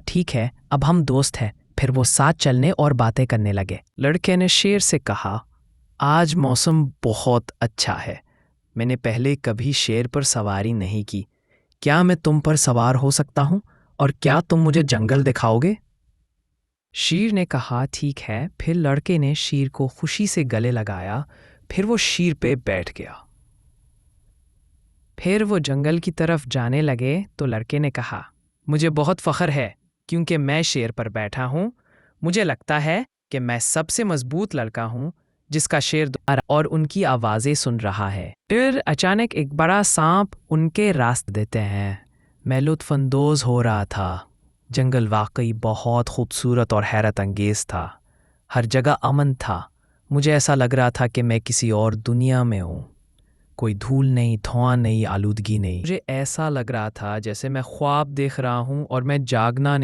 ٹھیک ہے، اب ہم دوست ہیں۔ پھر وہ ساتھ چلنے اور باتیں کرنے لگے۔ لڑکے نے شیر سے کہا، آج موسم بہت اچھا ہے، میں نے پہلے کبھی شیر پر سواری نہیں کی، کیا میں تم پر سوار ہو سکتا ہوں اور کیا تم مجھے جنگل دکھاؤ گے؟ شیر نے کہا ٹھیک ہے۔ پھر لڑکے نے شیر کو خوشی سے گلے لگایا، پھر وہ شیر پہ بیٹھ گیا۔ پھر وہ جنگل کی طرف جانے لگے تو لڑکے نے کہا، مجھے بہت فخر ہے کیونکہ میں شیر پر بیٹھا ہوں، مجھے لگتا ہے کہ میں سب سے مضبوط لڑکا ہوں جس کا شیر اور ان کی آوازیں سن رہا ہے۔ پھر اچانک ایک بڑا سانپ ان کے راستے دیتے ہیں۔ میں لطف اندوز ہو رہا تھا۔ جنگل واقعی بہت خوبصورت اور حیرت انگیز تھا۔ ہر جگہ امن تھا، مجھے ایسا لگ رہا تھا کہ میں کسی اور دنیا میں ہوں۔ کوئی دھول نہیں، دھواں نہیں، آلودگی نہیں۔ مجھے ایسا لگ رہا تھا جیسے میں خواب دیکھ رہا ہوں اور میں جاگنا نہیں